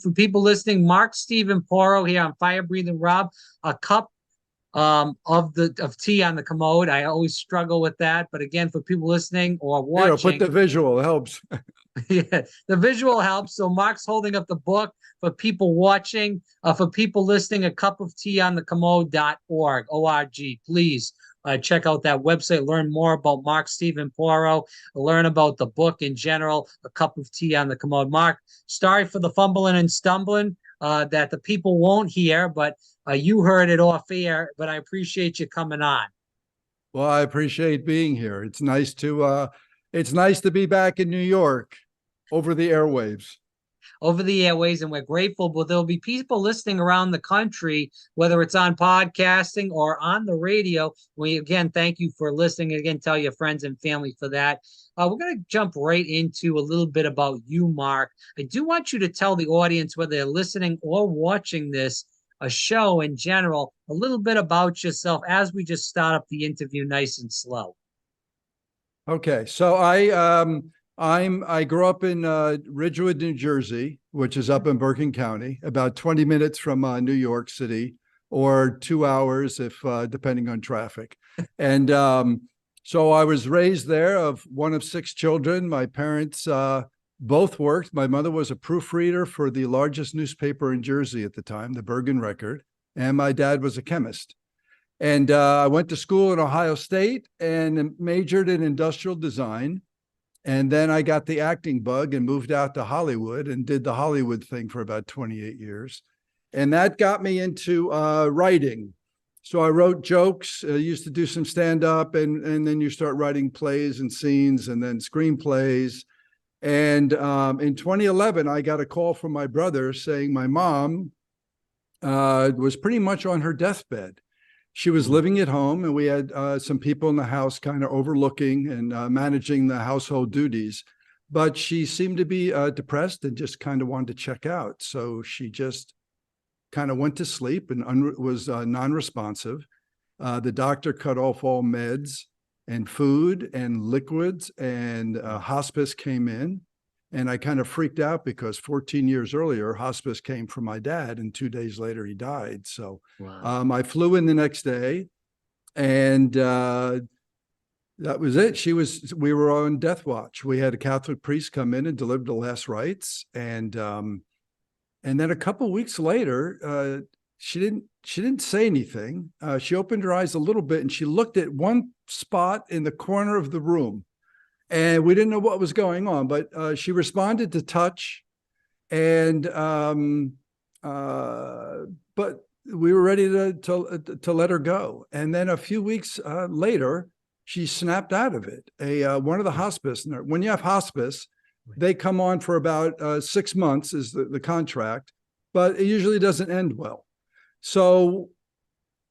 for people listening, Mark Stephen Poro here on Fire Breathing Rob, a cup of tea on the commode. I always struggle with that, but again, for people listening or Put watching, the visual, it helps. yeah, the visual helps. So Mark's holding up the book for people watching, for people listening, a cup of tea on the commode.org, O-R-G. Please check out that website, learn more about Mark Stephen Poro, learn about the book in general, a cup of tea on the commode. Mark, sorry for the fumbling and stumbling that the people won't hear, but you heard it off air, but I appreciate you coming on. Well, I appreciate being here. It's nice to be back in New York over the airwaves. Over the airways, and we're grateful, but there'll be people listening around the country, whether it's on podcasting or on the radio. We again thank you for listening, and again tell your friends and family for that. We're going to jump right into a little bit about you, Mark. I do want you to tell the audience, whether they're listening or watching this a show in general, a little bit about yourself as we just start up the interview nice and slow. Okay, so I grew up in Ridgewood, New Jersey, which is up in Bergen County, about 20 minutes from New York City, or 2 hours if depending on traffic. And so I was raised there, of one of 6 children. My parents both worked. My mother was a proofreader for the largest newspaper in Jersey at the time, the Bergen Record, and my dad was a chemist. And I went to school in Ohio State and majored in industrial design. And then I got the acting bug and moved out to Hollywood and did the Hollywood thing for about 28 years. And that got me into writing. So I wrote jokes, used to do some stand-up, and then you start writing plays and scenes and then screenplays. And in 2011, I got a call from my brother saying my mom was pretty much on her deathbed. She was living at home, and we had some people in the house kind of overlooking and managing the household duties. But she seemed to be depressed and just kind of wanted to check out. So she just kind of went to sleep and was non-responsive. The doctor cut off all meds and food and liquids, and hospice came in. And I kind of freaked out because 14 years earlier, hospice came for my dad, and 2 days later he died. So wow. I flew in the next day, and that was it. We were on death watch. We had a Catholic priest come in and deliver the last rites. And then a couple of weeks later, she didn't say anything. She opened her eyes a little bit, and she looked at one spot in the corner of the room. And we didn't know what was going on, but she responded to touch, and but we were ready to let her go. And then a few weeks later, she snapped out of it. One of the hospice, when you have hospice, they come on for about 6 months is the contract, but it usually doesn't end well. So.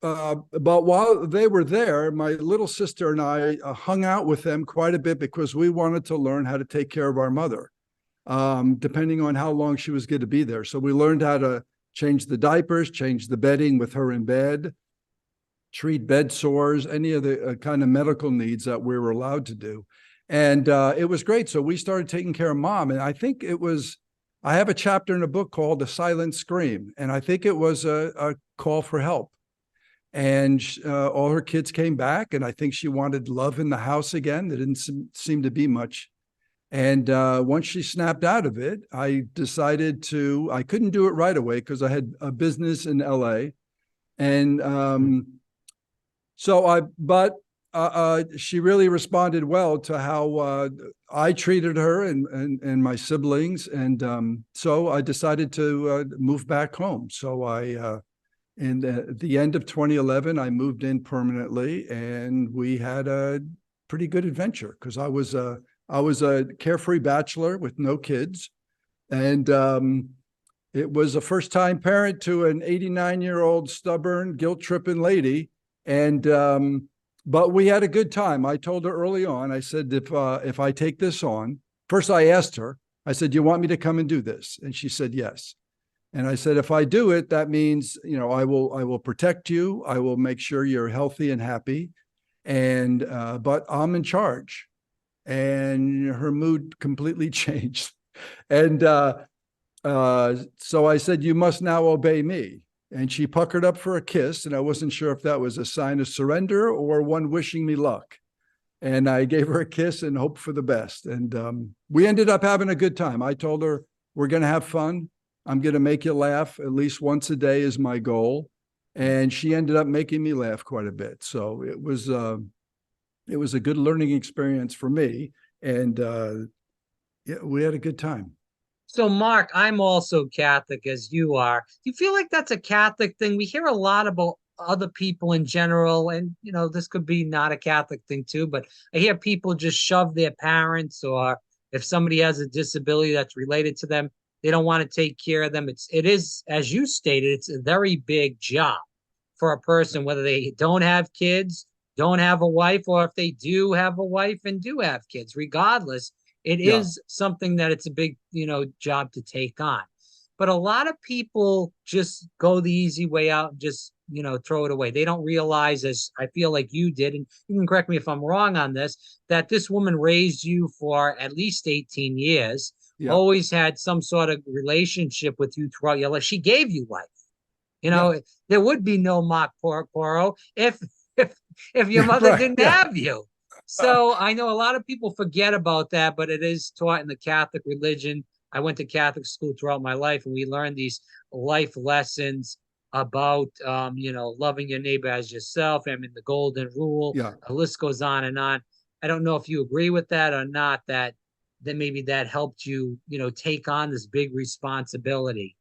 But while they were there, my little sister and I hung out with them quite a bit because we wanted to learn how to take care of our mother, depending on how long she was going to be there. So we learned how to change the diapers, change the bedding with her in bed, treat bed sores, any of the kind of medical needs that we were allowed to do. And it was great. So we started taking care of mom. And I think I have a chapter in a book called The Silent Scream. And I think it was a call for help. And all her kids came back, and I think she wanted love in the house again. There didn't seem to be much. And once she snapped out of it, I decided I couldn't do it right away because I had a business in LA. And she really responded well to how I treated her and my siblings. And so I decided to move back home. So and at the end of 2011, I moved in permanently, and we had a pretty good adventure because I was a carefree bachelor with no kids, and it was a first-time parent to an 89-year-old stubborn, guilt-tripping lady, and but we had a good time. I told her early on. I said, if I take this on, first I asked her. I said, "Do you want me to come and do this?" And she said yes. And I said, if I do it, that means, I will protect you. I will make sure you're healthy and happy. And, but I'm in charge. And her mood completely changed. And So I said, you must now obey me. And she puckered up for a kiss. And I wasn't sure if that was a sign of surrender or one wishing me luck. And I gave her a kiss and hoped for the best. And we ended up having a good time. I told her, we're going to have fun. I'm going to make you laugh at least once a day is my goal. And she ended up making me laugh quite a bit. So it was a good learning experience for me. And yeah, we had a good time. So, Mark, I'm also Catholic as you are. Do you feel like that's a Catholic thing? We hear a lot about other people in general, and this could be not a Catholic thing too, but I hear people just shove their parents, or if somebody has a disability that's related to them, they don't want to take care of them. It is, as you stated, it's a very big job for a person, whether they don't have kids, don't have a wife, or if they do have a wife and do have kids, regardless, it Yeah. is something that it's a big, job to take on. But a lot of people just go the easy way out and just, throw it away. They don't realize, as I feel like you did, and you can correct me if I'm wrong on this, that this woman raised you for at least 18 years, Yeah. always had some sort of relationship with you throughout your life. She gave you life. Yeah. There would be no Mark Poro if if your mother Right. didn't Yeah. have you. So I know a lot of people forget about that, but it is taught in the Catholic religion. I went to Catholic school throughout my life, and we learned these life lessons about, loving your neighbor as yourself. I mean, the golden rule. Yeah. The list goes on and on. I don't know if you agree with that or not. That maybe that helped you, take on this big responsibility.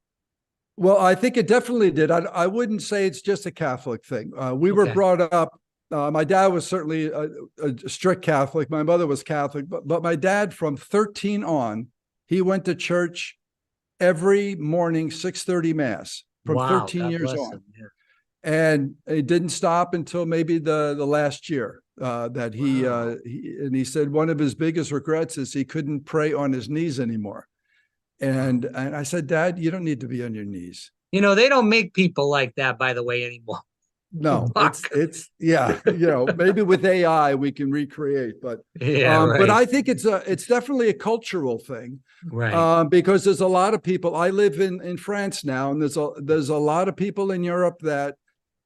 Well, I think it definitely did. I wouldn't say it's just a Catholic thing. We were Okay. brought up. My dad was certainly a strict Catholic. My mother was Catholic, but my dad, from 13 on, he went to church every morning, 6:30 mass from Wow. 13 God years bless on. him. Yeah. And it didn't stop until maybe the last year that Wow. he said one of his biggest regrets is he couldn't pray on his knees anymore. And I said, Dad, you don't need to be on your knees. They don't make people like that, by the way, anymore. No, Mark. yeah, maybe with AI we can recreate, Yeah, but right. I think it's definitely a cultural thing. Right. Because there's a lot of people. I live in France now, and there's a lot of people in Europe that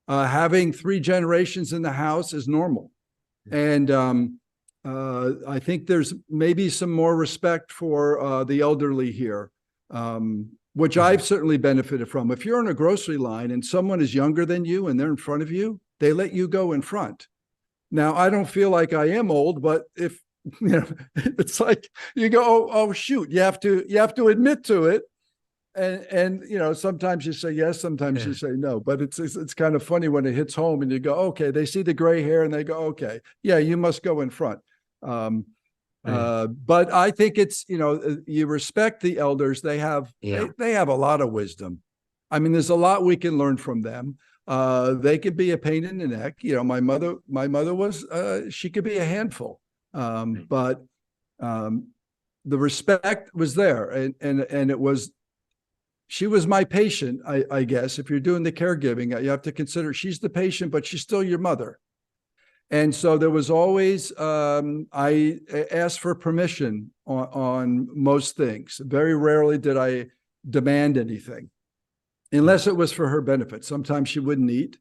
having 3 generations in the house is normal. And I think there's maybe some more respect for the elderly here, which I've certainly benefited from. If you're in a grocery line and someone is younger than you and they're in front of you, they let you go in front. Now, I don't feel like I am old, but if it's like you go, oh shoot, you have to admit to it. And sometimes you say yes, sometimes you say no, but it's kind of funny when it hits home and you go, okay, they see the gray hair and they go, okay, yeah, you must go in front. But I think it's, you respect the elders. They have Yeah. they have a lot of wisdom. I mean, there's a lot we can learn from them. They could be a pain in the neck. My mother was she could be a handful, but the respect was there, and it was. She was my patient, I guess. If you're doing the caregiving, you have to consider she's the patient, but she's still your mother. And so there was always, I asked for permission on most things. Very rarely did I demand anything, unless it was for her benefit. Sometimes she wouldn't eat.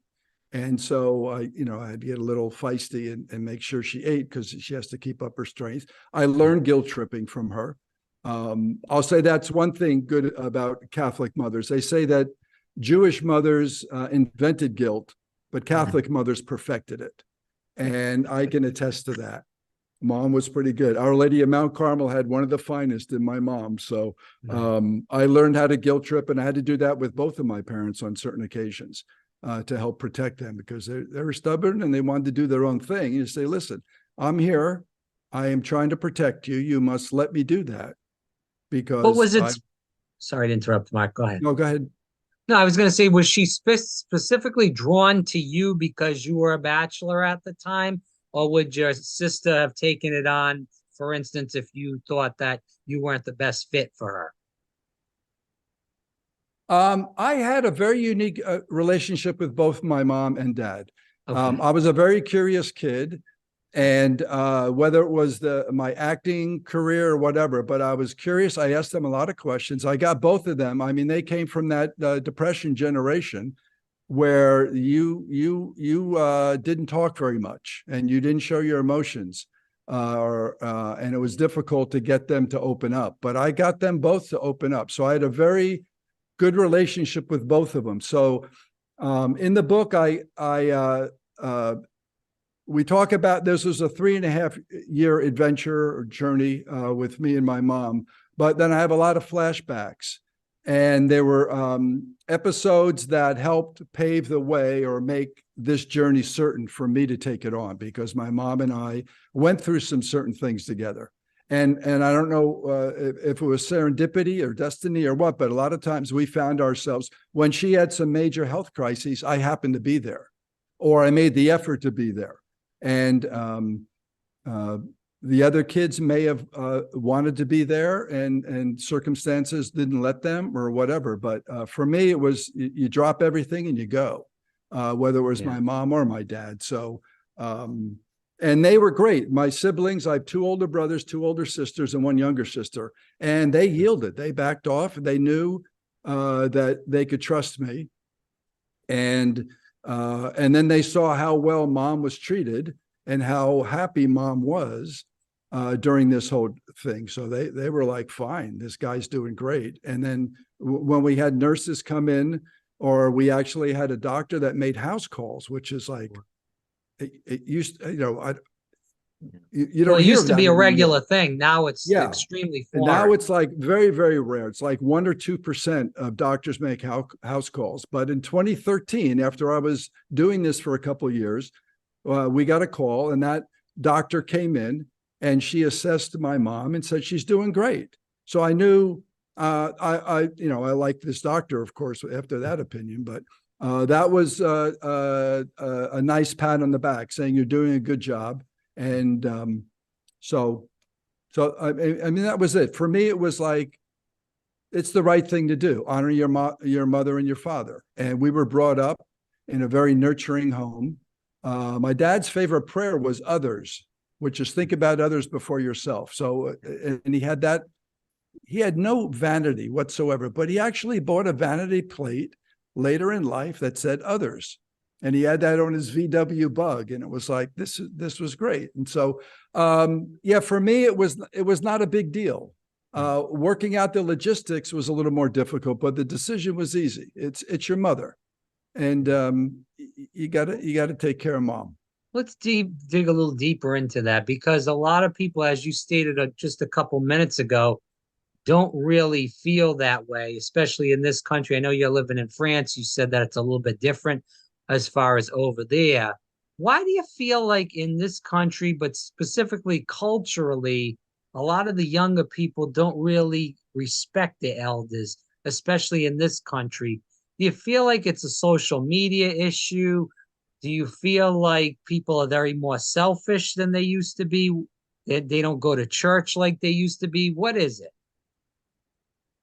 And so I had to get a little feisty and make sure she ate because she has to keep up her strength. I learned guilt tripping from her. I'll say that's one thing good about Catholic mothers. They say that Jewish mothers invented guilt, but Catholic mothers perfected it. And I can attest to that. Mom was pretty good. Our Lady of Mount Carmel had one of the finest in my mom. So I learned how to guilt trip, and I had to do that with both of my parents on certain occasions to help protect them because they were stubborn and they wanted to do their own thing. You say, listen, I'm here. I am trying to protect you. You must let me do that. Because What was it? Sorry to interrupt, Mark. Go ahead. No, go ahead. No, I was going to say, was she specifically drawn to you because you were a bachelor at the time, or would your sister have taken it on, for instance, if you thought that you weren't the best fit for her? I had a very unique relationship with both my mom and dad. Okay. I was a very curious kid, And whether it was my acting career or whatever, but I was curious. I asked them a lot of questions. I got both of them. I mean, they came from that Depression generation where you didn't talk very much and you didn't show your emotions, and it was difficult to get them to open up. But I got them both to open up, so I had a very good relationship with both of them. So in the book, we talk about this was a 3.5-year adventure or journey with me and my mom, but then I have a lot of flashbacks, and there were episodes that helped pave the way or make this journey certain for me to take it on, because my mom and I went through some certain things together. And I don't know if it was serendipity or destiny or what, but a lot of times we found ourselves, when she had some major health crises, I happened to be there, or I made the effort to be there. And the other kids may have wanted to be there, and circumstances didn't let them or whatever. But for me, it was you drop everything and you go, whether it was my mom or my dad. So, and they were great. My siblings, I have 2 older brothers, 2 older sisters, and 1 younger sister. And they yielded. They backed off. They knew that they could trust me. And then they saw how well mom was treated and how happy mom was during this whole thing. So they were like, fine, this guy's doing great. And then when we had nurses come in, or we actually had a doctor that made house calls, which is like, it used, you don't Well, it hear used to that be a anymore. regular thing. Now it's extremely And foreign. now it's like very, very rare. It's like 1 or 2% of doctors make house calls. But in 2013, after I was doing this for a couple of years, we got a call, and that doctor came in and she assessed my mom and said she's doing great. So I knew I liked this doctor, of course, after that opinion, but that was a nice pat on the back saying you're doing a good job. And so I mean, that was it. For me, it was like, it's the right thing to do. Honor your mother and your father. And we were brought up in a very nurturing home. My dad's favorite prayer was others, which is think about others before yourself. So, and he had no vanity whatsoever, but he actually bought a vanity plate later in life that said others. And he had that on his VW Bug, and it was like, this was great. And so, for me, it was not a big deal. Working out the logistics was a little more difficult, but the decision was easy. It's your mother, and you gotta take care of mom. Let's dig a little deeper into that, because a lot of people, as you stated just a couple minutes ago, don't really feel that way, especially in this country. I know you're living in France. You said that it's a little bit different as far as over there. Why do you feel like in this country, but specifically culturally, a lot of the younger people don't really respect the elders, especially in this country? Do you feel like it's a social media issue? Do you feel like people are very more selfish than they used to be? They don't go to church like they used to be? What is it?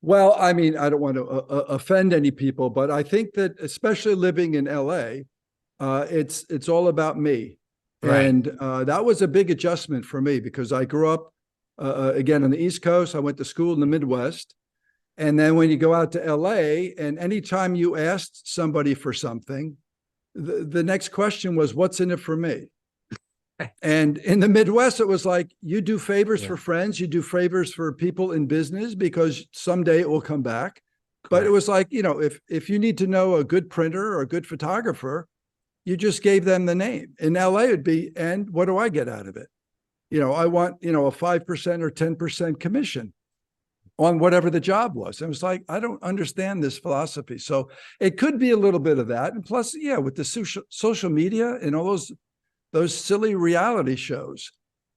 Well, I mean, I don't want to offend any people, but I think that especially living in LA, it's all about me. Right. And that was a big adjustment for me, because I grew up, again, on the East Coast. I went to school in the Midwest. And then when you go out to LA, and anytime you asked somebody for something, the next question was, what's in it for me? And in the Midwest, it was like, you do favors for friends, you do favors for people in business, because someday it will come back. Correct. But it was like, if you need to know a good printer or a good photographer, you just gave them the name. In LA, it'd be, and what do I get out of it? I want, a 5% or 10% commission on whatever the job was. And it was like, I don't understand this philosophy. So it could be a little bit of that. And plus, with the social media and all those silly reality shows,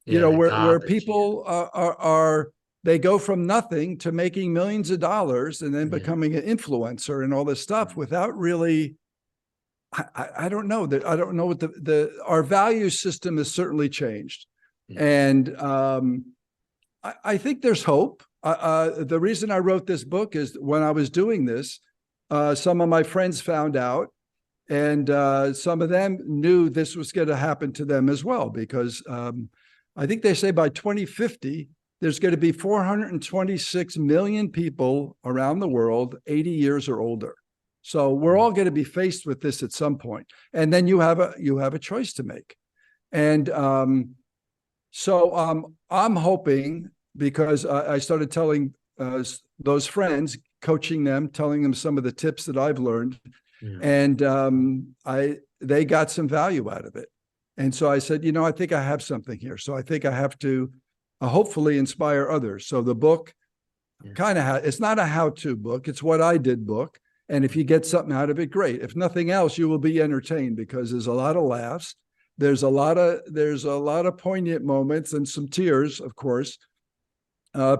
where people are they go from nothing to making millions of dollars and then becoming an influencer and all this stuff without really, I don't know that. I don't know what our value system has certainly changed. And I think there's hope. The reason I wrote this book is when I was doing this, some of my friends found out, And some of them knew this was going to happen to them as well, because I think they say by 2050, there's going to be 426 million people around the world 80 years or older. So we're all going to be faced with this at some point. And then you have a choice to make. And I'm hoping, because I started telling those friends, coaching them, telling them some of the tips that I've learned, and they got some value out of it. And so I said, I think I have something here. So I think I have to hopefully inspire others. So the book kind of it's not a how-to book. It's what I did book. And if you get something out of it, great. If nothing else, you will be entertained, because there's a lot of laughs. There's a lot of poignant moments and some tears, of course.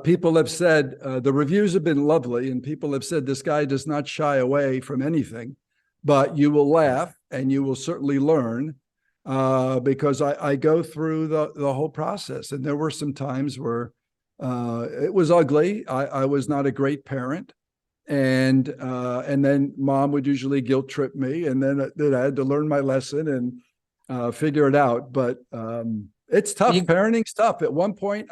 People have said, the reviews have been lovely, and people have said this guy does not shy away from anything, but you will laugh and you will certainly learn, because I go through the whole process. And there were some times where it was ugly. I was not a great parent. And then mom would usually guilt trip me, and then I had to learn my lesson and figure it out. But it's tough. Parenting's tough. At one point,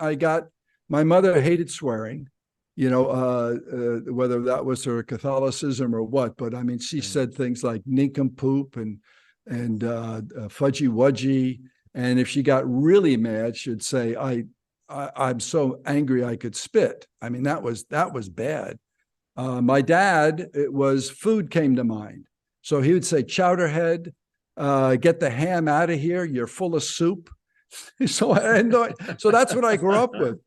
my mother hated swearing, whether that was her Catholicism or what. But I mean, she said things like nincompoop and fudgy wudgy. And if she got really mad, she'd say, I'm so angry I could spit. I mean, that was bad. My dad, it was food came to mind. So he would say, chowderhead, get the ham out of here. You're full of soup. So that's what I grew up with.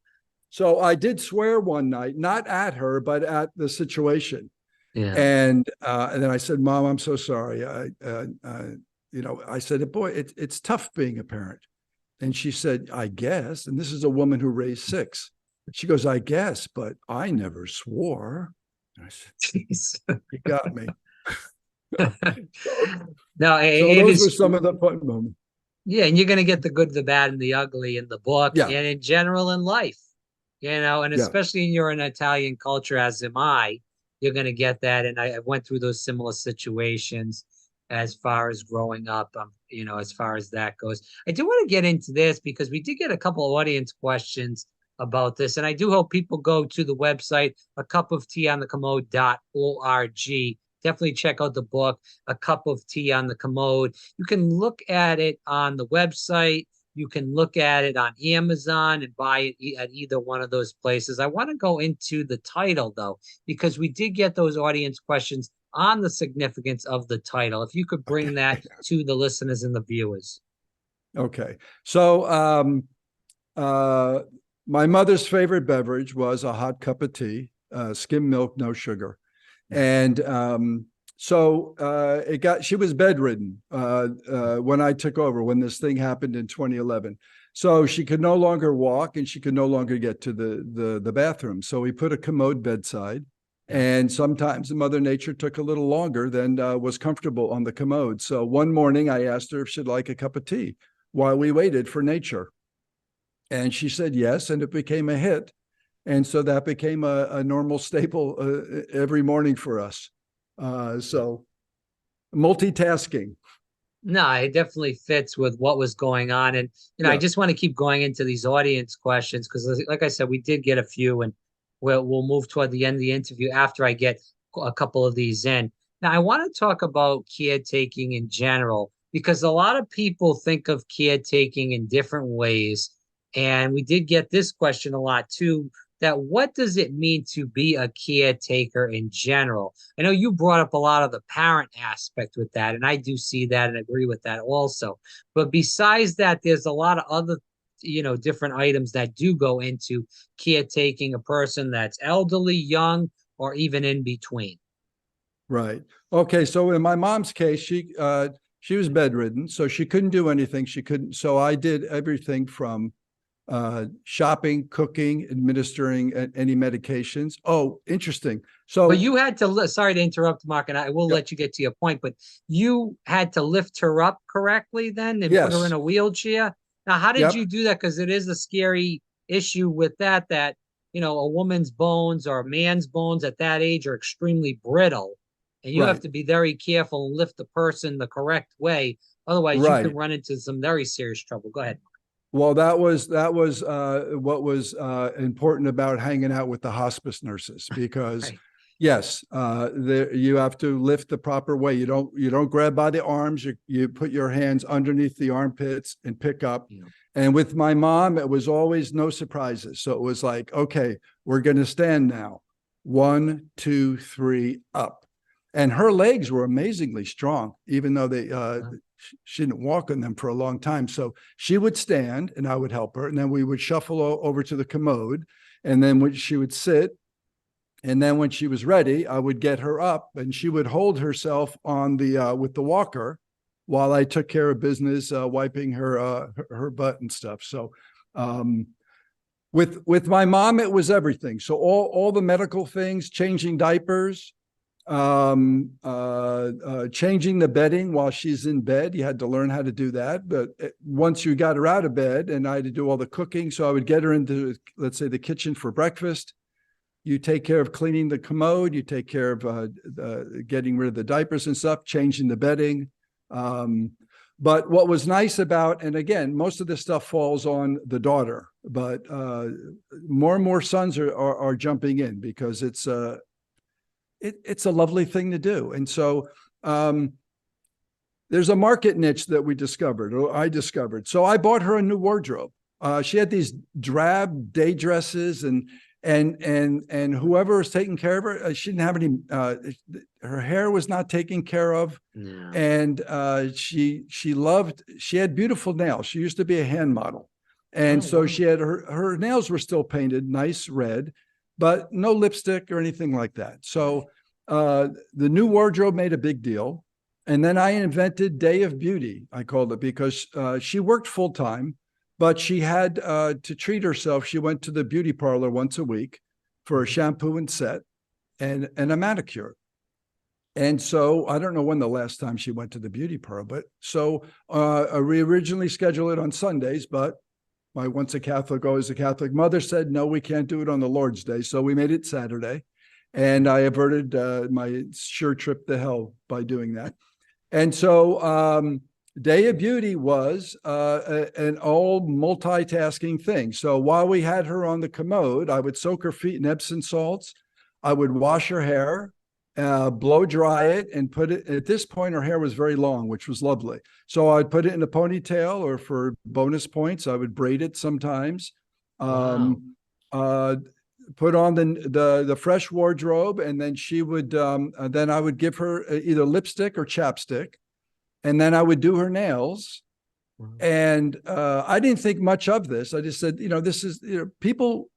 So I did swear one night, not at her, but at the situation. Yeah. And then I said, Mom, I'm so sorry. I said, boy, it's tough being a parent. And she said, I guess. And this is a woman who raised 6. She goes, I guess, but I never swore. I said, jeez, you got me. No, so those were some of the fun moments. Yeah, and you're going to get the good, the bad, and the ugly in the book, and in general in life, and especially in your Italian culture, as am I, you're going to get that. And I went through those similar situations as far as growing up, as far as that goes. I do want to get into this because we did get a couple of audience questions about this. And I do hope people go to the website, acupofteaonthecommode.org. Definitely check out the book, A Cup of Tea on the Commode. You can look at it on the website. You can look at it on Amazon and buy it at either one of those places. I want to go into the title, though, because we did get those audience questions on the significance of the title. If you could bring that to the listeners and the viewers. Okay. So my mother's favorite beverage was a hot cup of tea, skim milk, no sugar. And she was bedridden when I took over, when this thing happened in 2011. So she could no longer walk and she could no longer get to the bathroom. So we put a commode bedside, and sometimes Mother Nature took a little longer than was comfortable on the commode. So one morning I asked her if she'd like a cup of tea while we waited for nature. And she said yes, and it became a hit. And so that became a normal staple every morning for us. So multitasking. No, it definitely fits with what was going on. And, I just want to keep going into these audience questions because, like I said, we did get a few, and we'll move toward the end of the interview after I get a couple of these in. Now, I want to talk about caretaking in general because a lot of people think of caretaking in different ways. And we did get this question a lot, too, that what does it mean to be a caretaker in general? I know you brought up a lot of the parent aspect with that, and I do see that and agree with that also. But besides that, there's a lot of other, different items that do go into caretaking a person that's elderly, young, or even in between. Right. Okay. So in my mom's case, she was bedridden, so she couldn't do anything. So I did everything from shopping, cooking, administering any medications. Oh, interesting. So, but you had to, sorry to interrupt, Mark, and I will let you get to your point, but you had to lift her up correctly then and put her in a wheelchair. Now, how did you do that? Because it is a scary issue with that, a woman's bones or a man's bones at that age are extremely brittle. And you have Right. to be very careful and lift the person the correct way. Otherwise, you Right. can run into some very serious trouble. Go ahead. Well, that was what was important about hanging out with the hospice nurses, because Right. yes, you have to lift the proper way. You don't grab by the arms. You put your hands underneath the armpits and pick up. Yeah. And with my mom, it was always no surprises. So it was like, okay, we're going to stand now. 1, 2, 3, up. And her legs were amazingly strong, even though she didn't walk on them for a long time. So she would stand and I would help her. And then we would shuffle over to the commode. And then when she would sit, and then when she was ready, I would get her up and she would hold herself on the with the walker while I took care of business, wiping her butt and stuff. So with my mom, it was everything. So all the medical things, changing diapers, changing the bedding while she's in bed. You had to learn how to do that. But once you got her out of bed, and I had to do all the cooking, so I would get her into, let's say, the kitchen for breakfast. You take care of cleaning the commode. You take care of getting rid of the diapers and stuff, changing the bedding. But what was nice about, and again, most of this stuff falls on the daughter, but more and more sons are jumping in, because it's a lovely thing to do. And so there's a market niche that we discovered, or I discovered. So I bought her a new wardrobe. She had these drab day dresses, and whoever was taking care of her, she didn't have any. Her hair was not taken care of, No. and she had beautiful nails. She used to be a hand model, and so wow. she had her nails were still painted nice red, but no lipstick or anything like that. So the new wardrobe made a big deal. And then I invented Day of Beauty, I called it, because she worked full time, but she had to treat herself. She went to the beauty parlor once a week for a shampoo and set and a manicure. And so I don't know when the last time she went to the beauty parlor, but so we originally scheduled it on Sundays, but my once a Catholic, always a Catholic mother said, no, we can't do it on the Lord's Day. So we made it Saturday. And I averted my sure trip to hell by doing that. And so Day of Beauty was an all multitasking thing. So while we had her on the commode, I would soak her feet in Epsom salts. I would wash her hair, blow dry it, and put it. At this point, her hair was very long, which was lovely. So I'd put it in a ponytail, or for bonus points, I would braid it sometimes. Wow. Put on the fresh wardrobe, and then she would then I would give her either lipstick or chapstick, and then I would do her nails. Wow. And I didn't think much of this. I just said, this is, people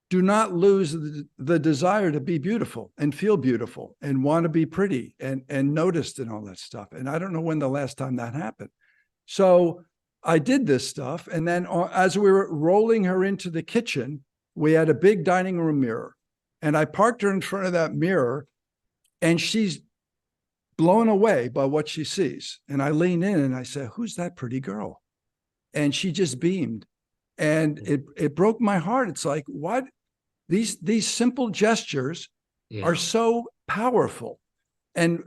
do not lose the desire to be beautiful and feel beautiful and want to be pretty and noticed and all that stuff. And I don't know when the last time that happened. So I did this stuff, and then as we were rolling her into the kitchen, we had a big dining room mirror, and I parked her in front of that mirror, and she's blown away by what she sees. And I lean in and I say, who's that pretty girl? And she just beamed, and it broke my heart. It's like, what? These simple gestures are so powerful. And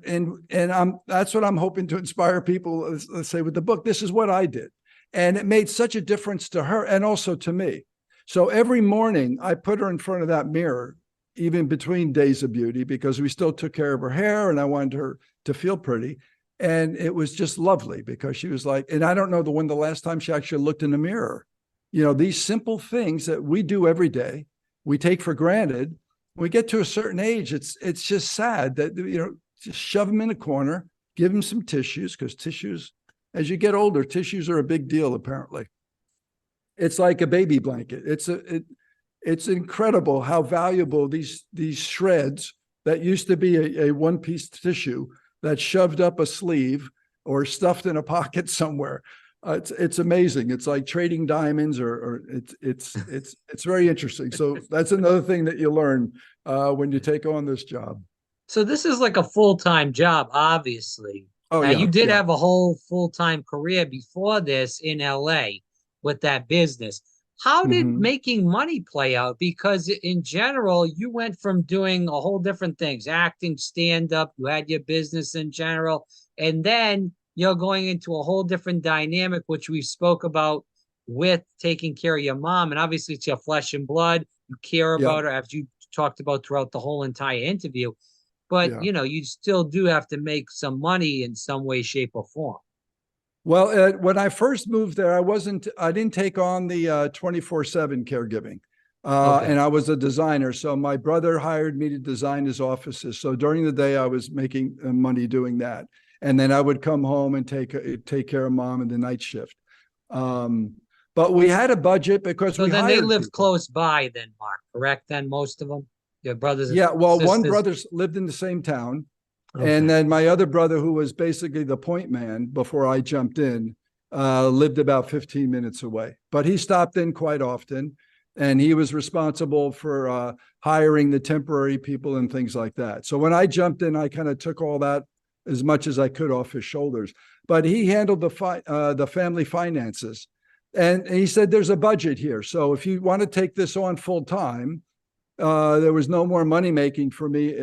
that's what I'm hoping to inspire people, let's say, with the book. This is what I did. And it made such a difference to her and also to me. So every morning I put her in front of that mirror, even between Days of Beauty, because we still took care of her hair and I wanted her to feel pretty. And it was just lovely, because she was like, and I don't know when the last time she actually looked in the mirror. These simple things that we do every day, we take for granted. When we get to a certain age, it's just sad that, just shove them in a corner, give them some tissues, because tissues, as you get older, tissues are a big deal, apparently. It's like a baby blanket. It's incredible how valuable these shreds that used to be a one-piece tissue that's shoved up a sleeve or stuffed in a pocket somewhere. It's amazing. It's like trading diamonds, or it's very interesting. So that's another thing that you learn when you take on this job. So this is like a full-time job, obviously. Oh Now, yeah, you did yeah. have a whole full-time career before this in LA with that business. How did Mhm. making money play out? Because in general, you went from doing a whole different things, acting, stand up, you had your business in general, and then you're going into a whole different dynamic, which we spoke about with taking care of your mom. And obviously, it's your flesh and blood. You care Yeah, about her, as you talked about throughout the whole entire interview. But, yeah. you still do have to make some money in some way, shape, or form. Well, when I first moved there, I didn't take on the 24/7 caregiving. Okay. And I was a designer. So my brother hired me to design his offices. So during the day, I was making money doing that. And then I would come home and take care of mom in the night shift. Um, but we had a budget because So we then they hired lived people. close by, then, Mark, correct? Then most of them, your brothers and Yeah, well, one sisters. brother lived in the same town. And Okay. then my other brother, who was basically the point man before I jumped in, lived about 15 minutes away. But he stopped in quite often, and he was responsible for hiring the temporary people and things like that. So when I jumped in, I kind of took all that as much as I could off his shoulders. But he handled the family finances, and he said, "There's a budget here, so if you want to take this on full time." There was no more money making for me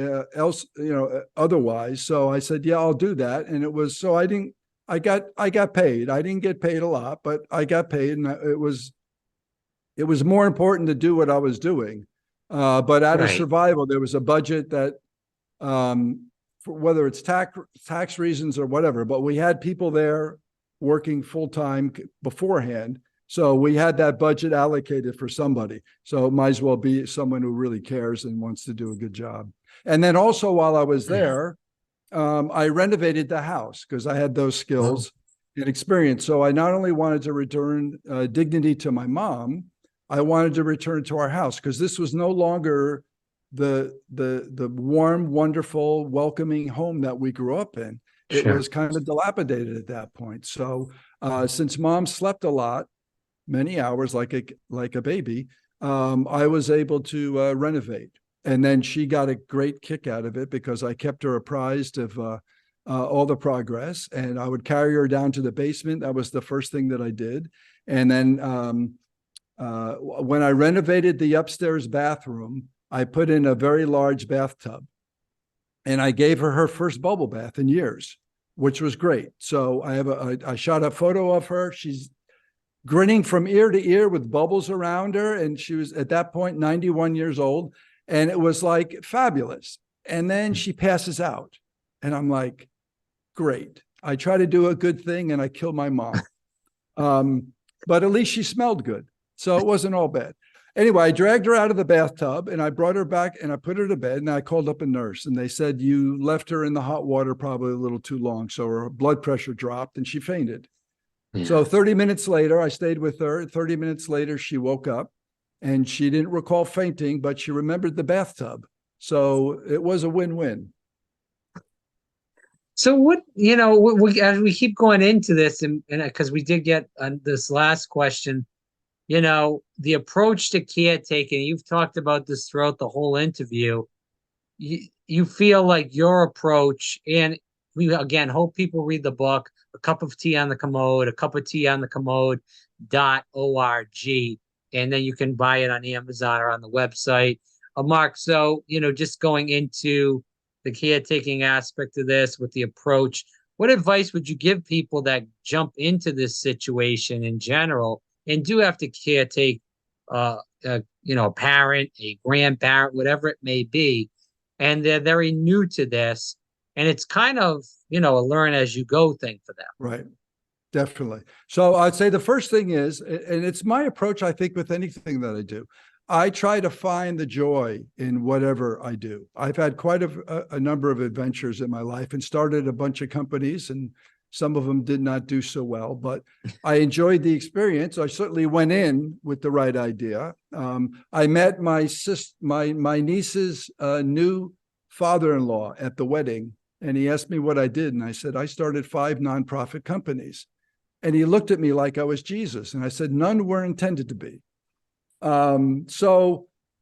otherwise. So I said, yeah, I'll do that. And it was, so I got paid. I didn't get paid a lot, but I got paid. And it was more important to do what I was doing. But out of Right. survival, there was a budget that, for whether it's tax reasons or whatever, but we had people there working full time beforehand. So we had that budget allocated for somebody. So it might as well be someone who really cares and wants to do a good job. And then also while I was Yeah. there, I renovated the house because I had those Wow. skills and experience. So I not only wanted to return dignity to my mom, I wanted to return to our house because this was no longer the warm, wonderful, welcoming home that we grew up in. It Sure. was kind of dilapidated at that point. So since mom slept a lot, many hours like a baby, I was able to renovate. And then she got a great kick out of it because I kept her apprised of all the progress. And I would carry her down to the basement. That was the first thing that I did. And then when I renovated the upstairs bathroom, I put in a very large bathtub. And I gave her her first bubble bath in years, which was great. So I shot a photo of her. She's grinning from ear to ear with bubbles around her. And she was at that point 91 years old. And it was like fabulous. And then she passes out. And I'm like, great. I try to do a good thing and I kill my mom. But at least she smelled good. So it wasn't all bad. Anyway, I dragged her out of the bathtub and I brought her back and I put her to bed and I called up a nurse and they said, you left her in the hot water probably a little too long. So her blood pressure dropped and she fainted. Yeah. So 30 minutes later, I stayed with her. 30 minutes later, she woke up and she didn't recall fainting, but she remembered the bathtub. So it was a win-win. So what, as we keep going into this and because we did get this last question, the approach to caretaking, you've talked about this throughout the whole interview. You feel like your approach, and we again hope people read the book, A Cup of Tea on the Commode, a cup of tea on the commode.org, and then you can buy it on Amazon or on the website. Mark, so, just going into the caretaking aspect of this with the approach, what advice would you give people that jump into this situation in general and do have to caretake, a parent, a grandparent, whatever it may be, and they're very new to this, and it's kind of, a learn as you go thing for them. Right. Definitely. So I'd say the first thing is, and it's my approach, I think, with anything that I do, I try to find the joy in whatever I do. I've had quite a number of adventures in my life and started a bunch of companies, and some of them did not do so well, but I enjoyed the experience. I certainly went in with the right idea. I met my niece's new father-in-law at the wedding, and he asked me what I did, and I said, I started 5 nonprofit companies. And he looked at me like I was Jesus. And I said, none were intended to be. But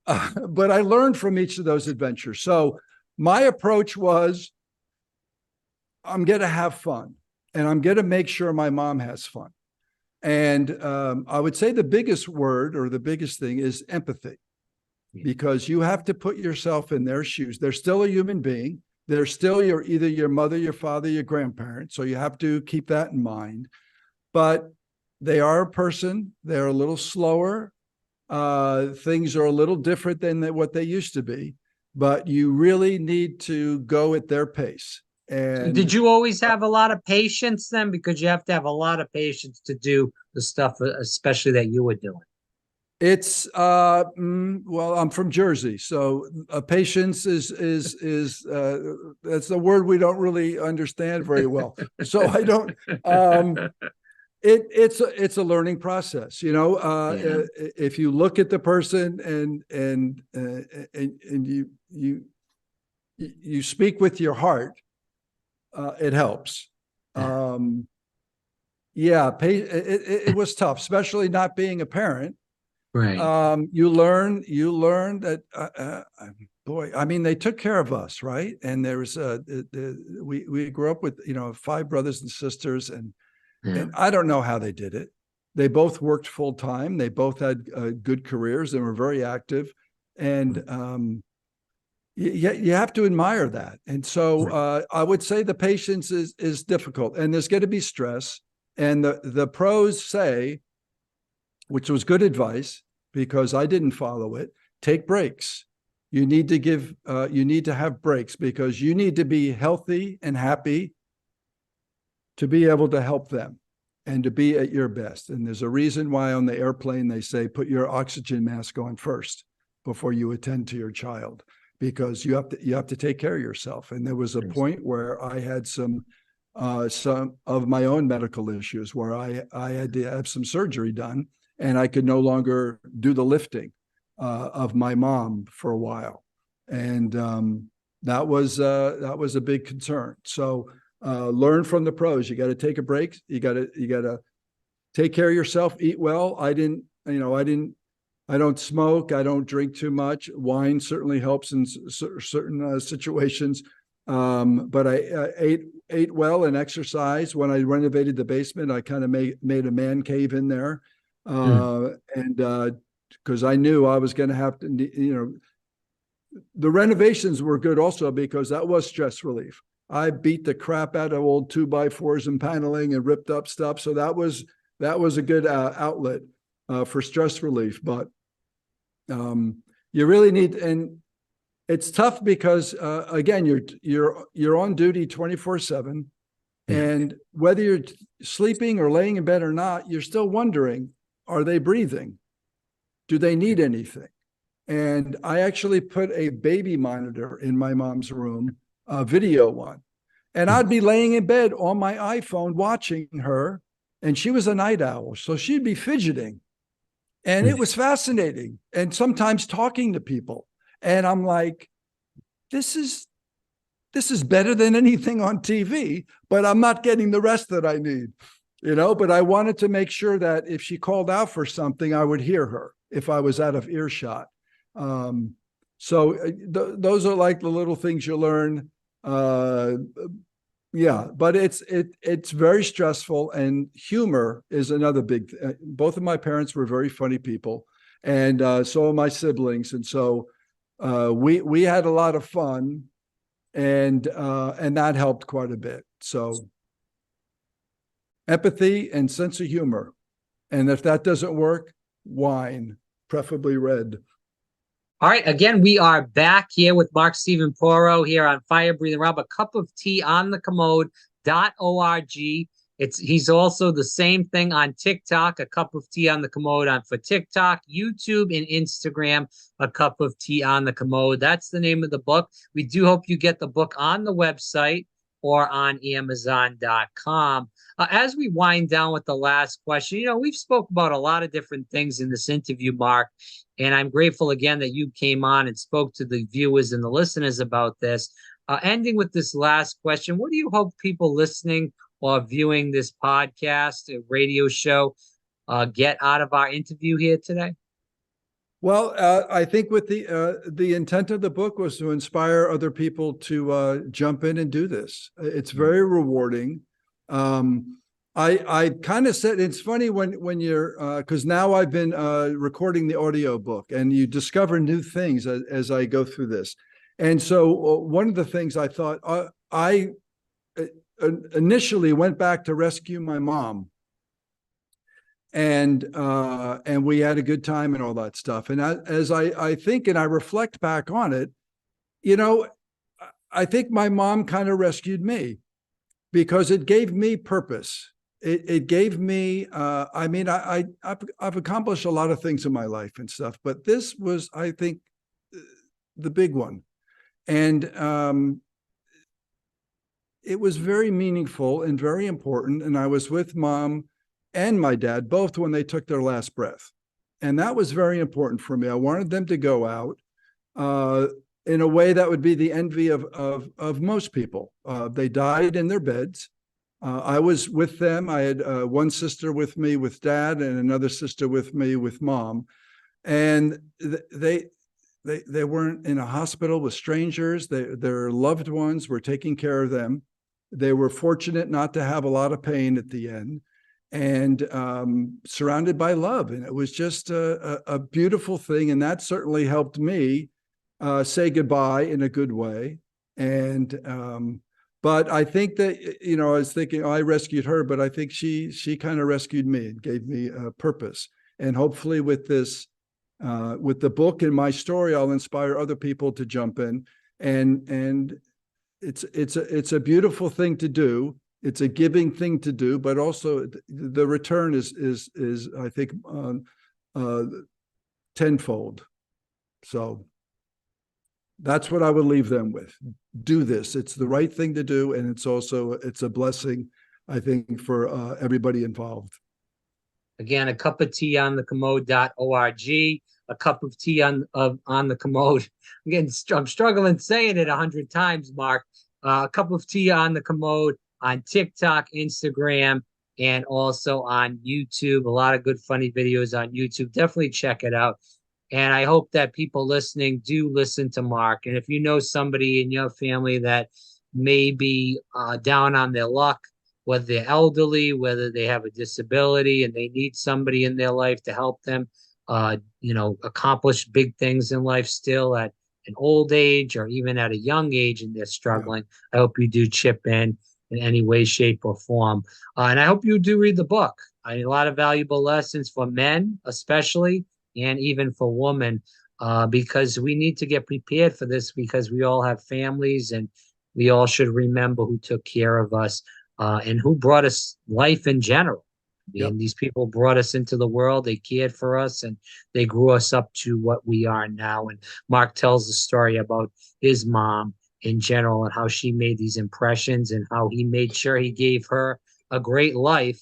I learned from each of those adventures. So my approach was, I'm going to have fun and I'm going to make sure my mom has fun. And I would say the biggest word or the biggest thing is empathy, because you have to put yourself in their shoes. They're still a human being. They're still either your mother, your father, your grandparent. So you have to keep that in mind. But they are a person. They're a little slower. Things are a little different than what they used to be. But you really need to go at their pace. And Did you always have a lot of patience then? Because you have to have a lot of patience to do the stuff, especially that you were doing. it's well, I'm from Jersey, so patience is that's a word we don't really understand very well. So I don't. It's a learning process, you know. Yeah. If you look at the person and you speak with your heart, it helps. Yeah, it was tough, especially not being a parent. Right. You learn that boy, I mean, they took care of us, right? And there was we grew up with, you know, 5 brothers and sisters, and Yeah. I don't know how they did it. They both worked full time. They both had good careers and were very active, and you have to admire that. And so I would say the patience is difficult, and there's going to be stress. And the pros say, which was good advice because I didn't follow it, take breaks. You need to have breaks because you need to be healthy and happy to be able to help them and to be at your best. And there's a reason why on the airplane they say put your oxygen mask on first before you attend to your child, because you have to take care of yourself. And there was a point where I had some of my own medical issues where I had to have some surgery done, and I could no longer do the lifting of my mom for a while, and that was a big concern. So learn from the pros. You got to take a break. You got to take care of yourself. Eat well. I don't smoke. I don't drink too much. Wine certainly helps in certain situations. But I ate well and exercised. When I renovated the basement, I kind of made a man cave in there. And because I knew I was going to have to, you know, the renovations were good also because that was stress relief. I beat the crap out of old 2x4s and paneling and ripped up stuff. So that was a good outlet for stress relief. But you really need, and it's tough because again, you're on duty 24/7, and whether you're sleeping or laying in bed or not, you're still wondering, are they breathing? Do they need anything? And I actually put a baby monitor in my mom's room, a video one, and I'd be laying in bed on my iPhone watching her, and she was a night owl, so she'd be fidgeting, and it was fascinating, and sometimes talking to people. And I'm like, this is better than anything on TV, but I'm not getting the rest that I need, you know. But I wanted to make sure that if she called out for something, I would hear her if I was out of earshot. Those are like the little things you learn. Yeah, but it's very stressful, and humor is another big. Both of my parents were very funny people, and so are my siblings, and so we had a lot of fun, and that helped quite a bit. So empathy and sense of humor, and if that doesn't work, wine, preferably red. All right. Again, we are back here with Mark Stephen Poro here on Fire Breathing Rob, a cup of tea on the commode.org. He's also the same thing on TikTok, a cup of tea on the commode for TikTok, YouTube, and Instagram, a cup of tea on the commode. That's the name of the book. We do hope you get the book on the website or on Amazon.com. As we wind down with the last question, you know, we've spoke about a lot of different things in this interview, Mark, and I'm grateful again that you came on and spoke to the viewers and the listeners about this. Ending with this last question, what do you hope people listening or viewing this podcast, radio show, get out of our interview here today? Well, I think with the intent of the book was to inspire other people to jump in and do this. It's very rewarding. I kind of said, it's funny when you're because now I've been recording the audio book, and you discover new things as I go through this. And so one of the things I thought, I initially went back to rescue my mom, and we had a good time and all that stuff. And as I think and I reflect back on it, you know, I think my mom kind of rescued me because it gave me purpose. It gave me, I mean, I've accomplished a lot of things in my life and stuff, but this was, I think, the big one. And it was very meaningful and very important. And I was with mom and my dad, both when they took their last breath. And that was very important for me. I wanted them to go out in a way that would be the envy of most people. They died in their beds. I was with them. I had one sister with me with dad and another sister with me with mom. And they weren't in a hospital with strangers. Their loved ones were taking care of them. They were fortunate not to have a lot of pain at the end, and surrounded by love. And it was just a beautiful thing. And that certainly helped me say goodbye in a good way. And but I think that, you know, I was thinking, oh, I rescued her, but I think she kind of rescued me and gave me a purpose. And hopefully with this, with the book and my story, I'll inspire other people to jump in. And it's a beautiful thing to do. It's a giving thing to do, but also the return is I think tenfold. So that's what I would leave them with. Do this. It's the right thing to do, and it's a blessing, I think, for everybody involved. Again, a cup of tea on the commode.org, a cup of tea on the commode. Again, I'm struggling saying it 100 times, Mark. A cup of tea on the commode on TikTok, Instagram, and also on YouTube. A lot of good, funny videos on YouTube. Definitely check it out. And I hope that people listening do listen to Mark. And if you know somebody in your family that may be down on their luck, whether they're elderly, whether they have a disability, and they need somebody in their life to help them, accomplish big things in life still at an old age or even at a young age, and they're struggling. Yeah. I hope you do chip in any way, shape, or form. And I hope you do read the book. I mean, a lot of valuable lessons for men, especially, and even for women, because we need to get prepared for this, because we all have families, and we all should remember who took care of us and who brought us life in general. And these people brought us into the world. They cared for us, and they grew us up to what we are now. And Mark tells the story about his mom in general and how she made these impressions and how he made sure he gave her a great life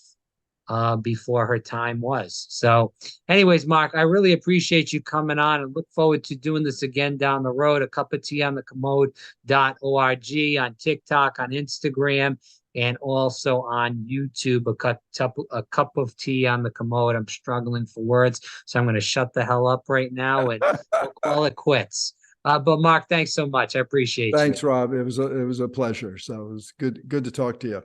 before her time was. So anyways, Mark, I really appreciate you coming on, and look forward to doing this again down the road. A cup of tea on the commode.org, on TikTok, on Instagram, and also on YouTube. A cup of tea on the commode. I'm struggling for words, so I'm going to shut the hell up right now and we'll call it quits. But Mark, thanks so much. I appreciate you. Thanks, Rob. It was a pleasure. So it was good to talk to you.